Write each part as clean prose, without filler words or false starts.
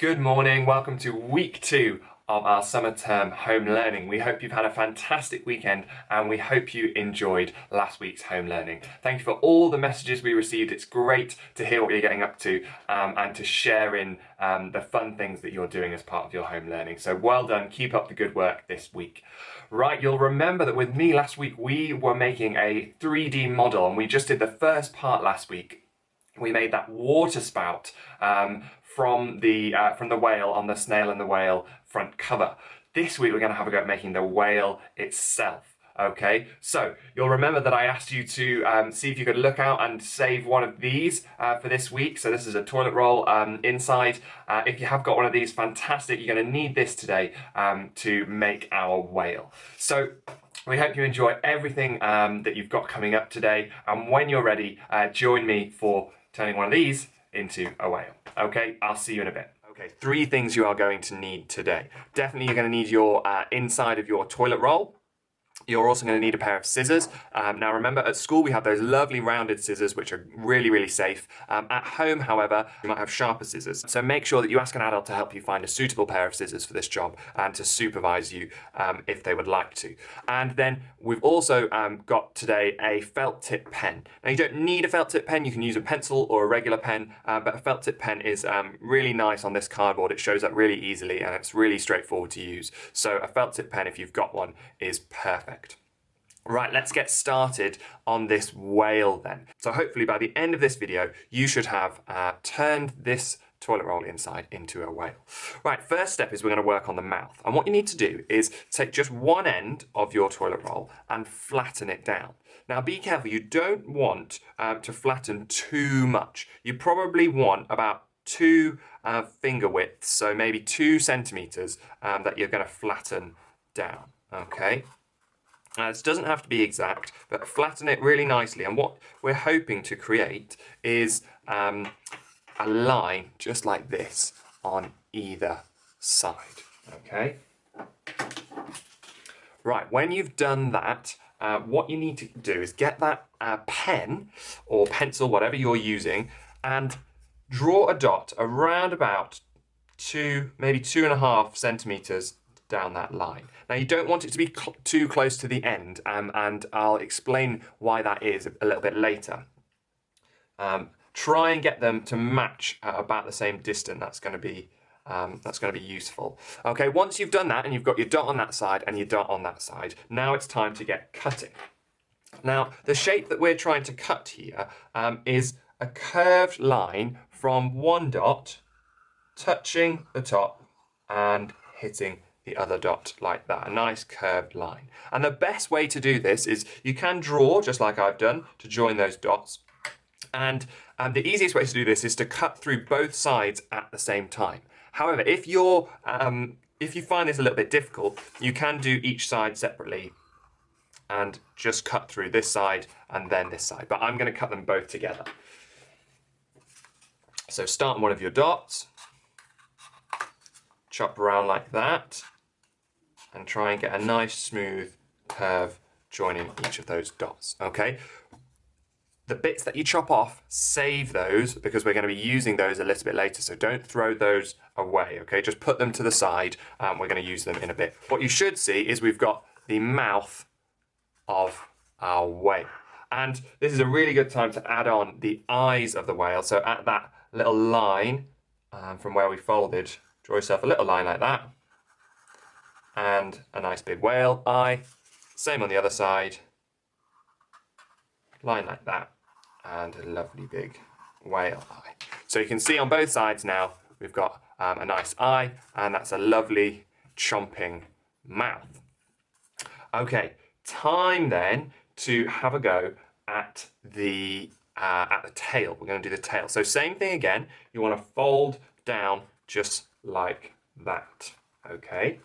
Good morning, welcome to week 2 of our summer term home learning. We hope you've had a fantastic weekend and we hope you enjoyed last week's home learning. Thank you for all the messages we received. It's great to hear what you're getting up to and to share in the fun things that you're doing as part of your home learning. So well done, keep up the good work this week. Right, you'll remember that with me last week we were making a 3D model and we just did the first part last week. We made that water spout from the whale on the Snail and the Whale front cover. This week we're going to have a go at making the whale itself. Okay, so you'll remember that I asked you to see if you could look out and save one of these for this week. So this is a toilet roll inside. If you have got one of these, fantastic. You're going to need this today to make our whale. So we hope you enjoy everything that you've got coming up today. And when you're ready, join me for turning one of these into a whale. Okay, I'll see you in a bit. Okay, 3 things you are going to need today. Definitely you're going to need your inside of your toilet roll. You're also going to need a pair of scissors. Now remember, at school we have those lovely rounded scissors which are really, really safe. At home, however, you might have sharper scissors. So make sure that you ask an adult to help you find a suitable pair of scissors for this job and to supervise you if they would like to. And then we've also got today a felt tip pen. Now you don't need a felt tip pen, you can use a pencil or a regular pen, but a felt tip pen is really nice on this cardboard. It shows up really easily and it's really straightforward to use. So a felt tip pen, if you've got one, is perfect. Right, let's get started on this whale then. So hopefully by the end of this video, you should have turned this toilet roll inside into a whale. Right, first step is we're going to work on the mouth. And what you need to do is take just one end of your toilet roll and flatten it down. Now be careful, you don't want to flatten too much. You probably want about 2 finger widths, so maybe 2 centimeters that you're going to flatten down, okay? This doesn't have to be exact, but flatten it really nicely. And what we're hoping to create is a line just like this on either side, okay? Right, when you've done that, what you need to do is get that pen or pencil, whatever you're using, and draw a dot around about 2, maybe 2.5 centimeters down that line. Now you don't want it to be too close to the end, and I'll explain why that is a little bit later. Try and get them to match at about the same distance. That's going to be useful. Okay, once you've done that and you've got your dot on that side and your dot on that side, now it's time to get cutting. Now the shape that we're trying to cut here is a curved line from one dot touching the top and hitting the other dot like that, a nice curved line. And the best way to do this is you can draw, just like I've done, to join those dots. And the easiest way to do this is to cut through both sides at the same time. However, if you find this a little bit difficult, you can do each side separately and just cut through this side and then this side. But I'm going to cut them both together. So start on one of your dots, chop around like that, and try and get a nice smooth curve joining each of those dots, okay? The bits that you chop off, save those because we're going to be using those a little bit later, so don't throw those away, okay? Just put them to the side, we're going to use them in a bit. What you should see is we've got the mouth of our whale. And this is a really good time to add on the eyes of the whale, so at that little line from where we folded, draw yourself a little line like that, and a nice big whale eye. Same on the other side, line like that, and a lovely big whale eye. So you can see on both sides now we've got a nice eye, and that's a lovely chomping mouth. Okay, time then to have a go at the tail. We're going to do the tail. So same thing again, you want to fold down just like that, okay?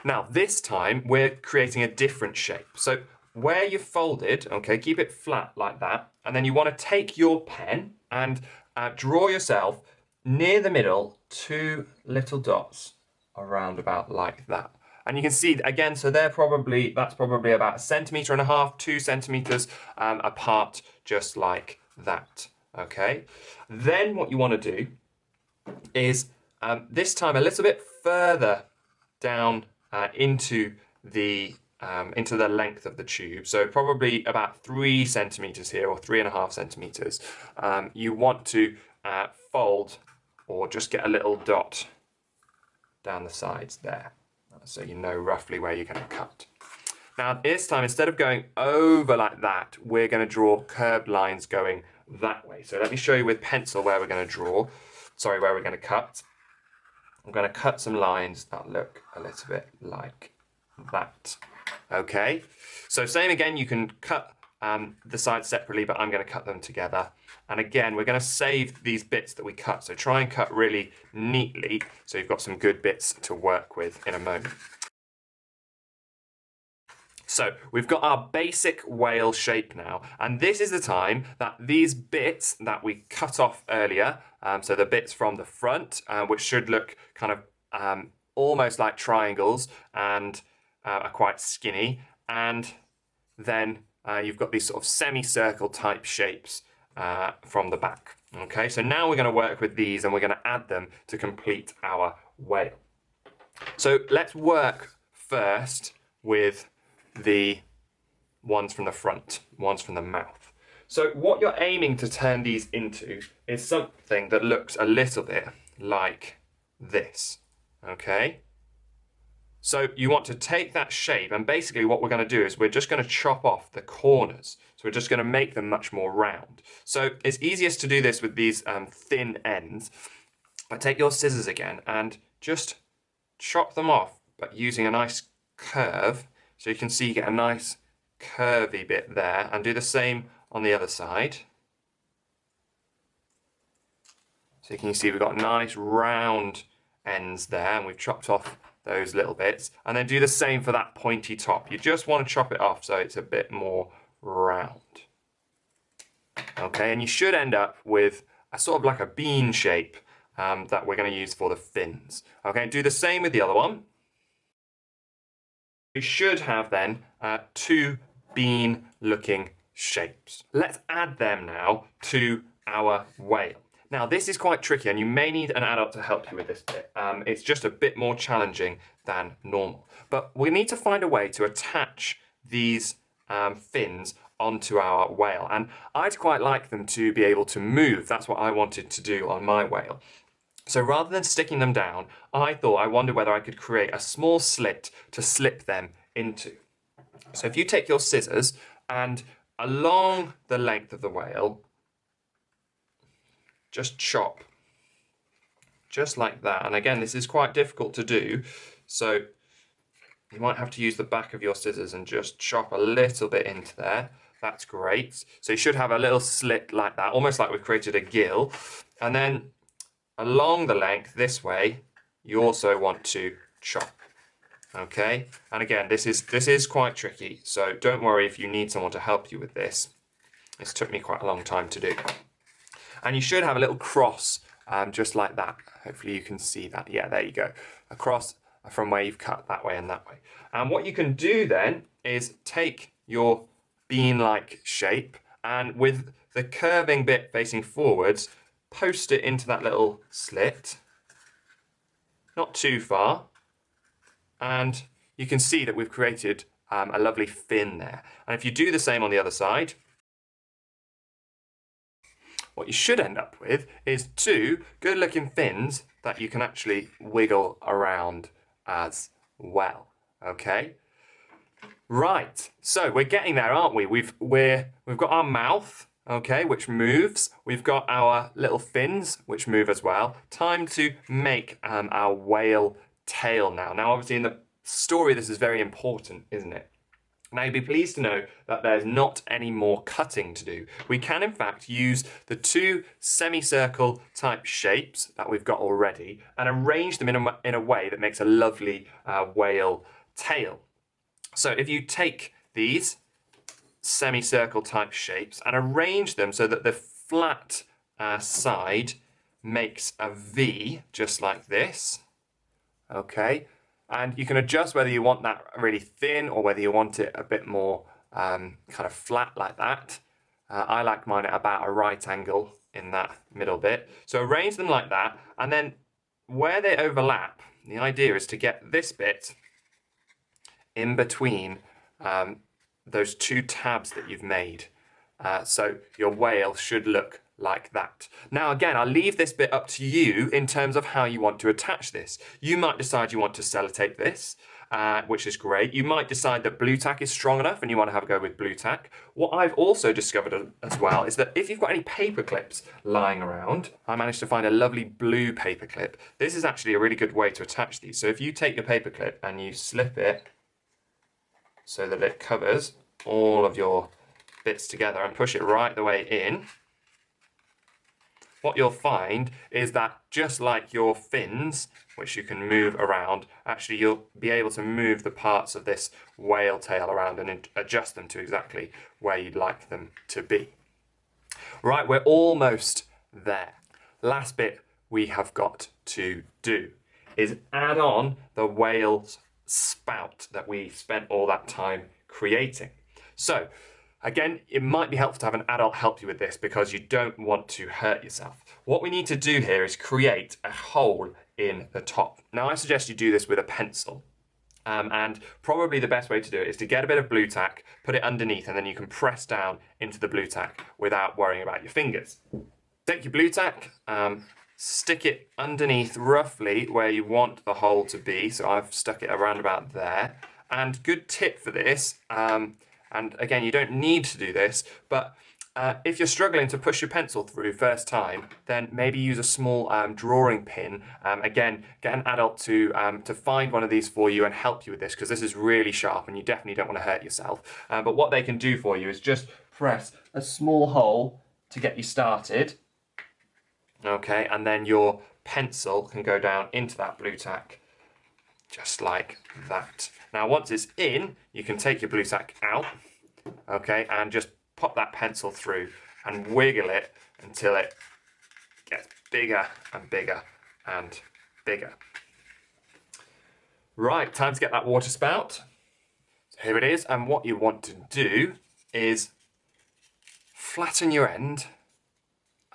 Now this time we're creating a different shape. So where you folded, okay, keep it flat like that, and then you want to take your pen and draw yourself near the middle 2 little dots around about like that. And you can see again, so that's probably about 1.5 centimeters, 2 centimeters apart, just like that. Okay. Then what you want to do is this time a little bit further down into the length of the tube, so probably about 3 centimeters here, or 3.5 centimeters. You want to fold or just get a little dot down the sides there, so you know roughly where you're going to cut. Now this time, instead of going over like that, we're going to draw curved lines going that way. So let me show you with pencil where we're going to where we're going to cut. I'm going to cut some lines that look a little bit like that. Okay, so same again, you can cut the sides separately, but I'm going to cut them together. And again, we're going to save these bits that we cut, so try and cut really neatly so you've got some good bits to work with in a moment. So we've got our basic whale shape now, and this is the time that these bits that we cut off earlier, so the bits from the front, which should look kind of almost like triangles and are quite skinny, and then you've got these sort of semicircle type shapes from the back. Okay, so now we're going to work with these and we're going to add them to complete our whale. So let's work first with the ones from the front, ones from the mouth. So what you're aiming to turn these into is something that looks a little bit like this, okay? So you want to take that shape, and basically what we're going to do is we're just going to chop off the corners. So we're just going to make them much more round. So it's easiest to do this with these thin ends. But take your scissors again and just chop them off, but using a nice curve. So you can see you get a nice curvy bit there, and do the same on the other side. So you can see we've got nice round ends there, and we've chopped off those little bits. And then do the same for that pointy top. You just want to chop it off so it's a bit more round. Okay, and you should end up with a sort of like a bean shape that we're going to use for the fins. Okay, do the same with the other one. We should have then 2 bean looking shapes. Let's add them now to our whale. Now this is quite tricky, and you may need an adult to help you with this bit. It's just a bit more challenging than normal. But we need to find a way to attach these fins onto our whale, and I'd quite like them to be able to move. That's what I wanted to do on my whale. So rather than sticking them down, I wondered whether I could create a small slit to slip them into. So if you take your scissors and along the length of the whale, just chop, just like that. And again, this is quite difficult to do, so you might have to use the back of your scissors and just chop a little bit into there. That's great. So you should have a little slit like that, almost like we've created a gill. And then along the length this way, you also want to chop. Okay, and again, this is quite tricky, so don't worry if you need someone to help you with this. This took me quite a long time to do. And you should have a little cross just like that. Hopefully you can see that. Yeah, there you go. A cross from where you've cut that way and that way. And what you can do then is take your bean-like shape, and with the curving bit facing forwards, post it into that little slit. Not too far. And you can see that we've created a lovely fin there. And if you do the same on the other side, what you should end up with is 2 good looking fins that you can actually wiggle around as well. Okay? Right, so we're getting there, aren't we? We've got our mouth, okay, which moves. We've got our little fins, which move as well. Time to make our whale tail now. Now, obviously, in the story, this is very important, isn't it? Now, you'll be pleased to know that there's not any more cutting to do. We can, in fact, use the 2 semicircle type shapes that we've got already and arrange them in a way that makes a lovely whale tail. So if you take these semicircle type shapes and arrange them so that the flat side makes a V, just like this, okay, and you can adjust whether you want that really thin or whether you want it a bit more kind of flat like that. I like mine at about a right angle in that middle bit. So arrange them like that, and then where they overlap, the idea is to get this bit in between those two tabs that you've made. So your whale should look like that. Now again, I'll leave this bit up to you in terms of how you want to attach this. You might decide you want to sellotape this, which is great. You might decide that blue tack is strong enough and you want to have a go with blue tack. What I've also discovered as well is that if you've got any paper clips lying around, I managed to find a lovely blue paper clip. This is actually a really good way to attach these. So if you take your paper clip and you slip it so that it covers all of your bits together and push it right the way in, what you'll find is that just like your fins, which you can move around, actually you'll be able to move the parts of this whale tail around and adjust them to exactly where you'd like them to be. Right, we're almost there. Last bit we have got to do is add on the whale's spout that we spent all that time creating. So, again, it might be helpful to have an adult help you with this because you don't want to hurt yourself. What we need to do here is create a hole in the top. Now, I suggest you do this with a pencil. And probably the best way to do it is to get a bit of blue tack, put it underneath, and then you can press down into the blue tack without worrying about your fingers. Take your blue tack, stick it underneath roughly where you want the hole to be. So I've stuck it around about there. And good tip for this, and again, you don't need to do this, but if you're struggling to push your pencil through first time, then maybe use a small drawing pin. Again, get an adult to find one of these for you and help you with this, because this is really sharp and you definitely don't want to hurt yourself. But what they can do for you is just press a small hole to get you started. Okay, and then your pencil can go down into that blue tack, just like that. Now, once it's in, you can take your blue tack out, okay, and just pop that pencil through and wiggle it until it gets bigger and bigger and bigger. Right, time to get that water spout. So here it is, and what you want to do is flatten your end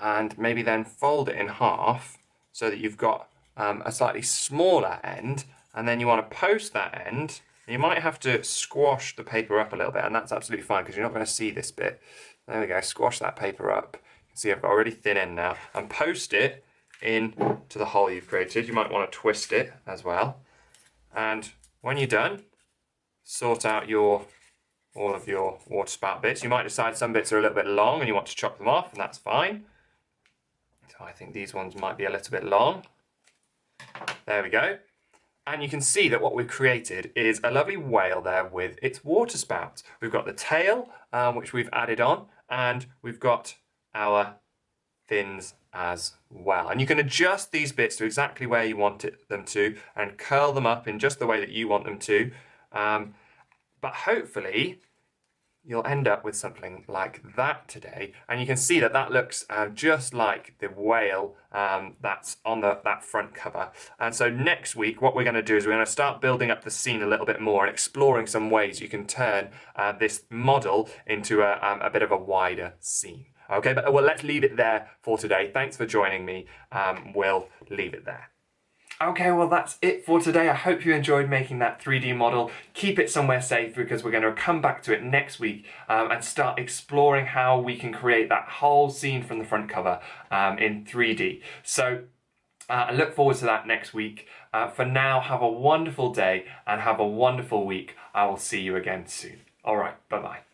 and maybe then fold it in half so that you've got a slightly smaller end, and then you want to post that end. You might have to squash the paper up a little bit, and that's absolutely fine because you're not going to see this bit. There we go, squash that paper up. You can see I've got a really thin end now, and post it in to the hole you've created. You might want to twist it as well. And when you're done, sort out all of your water spout bits. You might decide some bits are a little bit long and you want to chop them off, and that's fine. So I think these ones might be a little bit long. There we go. And you can see that what we've created is a lovely whale there with its water spout. We've got the tail, which we've added on, and we've got our fins as well. And you can adjust these bits to exactly where you want them to and curl them up in just the way that you want them to. But hopefully you'll end up with something like that today. And you can see that that looks just like the whale that's on that front cover. And so next week, what we're going to do is we're going to start building up the scene a little bit more and exploring some ways you can turn this model into a bit of a wider scene. Okay, but well, let's leave it there for today. Thanks for joining me. We'll leave it there. Okay, well that's it for today. I hope you enjoyed making that 3D model. Keep it somewhere safe because we're going to come back to it next week and start exploring how we can create that whole scene from the front cover in 3D. So I look forward to that next week. For now, have a wonderful day and have a wonderful week. I will see you again soon. All right, bye-bye.